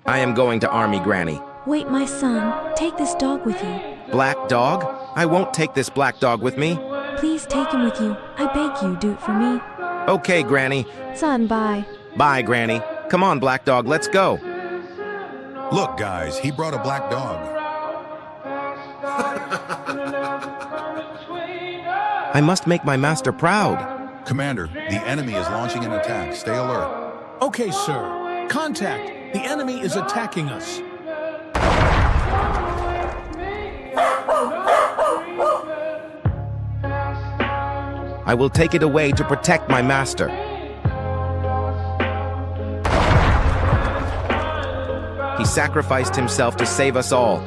I am going to army, Granny. Wait, my son. Take this dog with you. Black dog? I won't take this black dog with me. Please take him with you. I beg you, do it for me. Okay, Granny. Son, bye. Bye, Granny. Come on, black dog, let's go. Look, guys, he brought a black dog. I must make my master proud. Commander, the enemy is launching an attack. Stay alert. Okay, sir. Contact. The enemy is attacking us. I will take it away to protect my master. He sacrificed himself to save us all.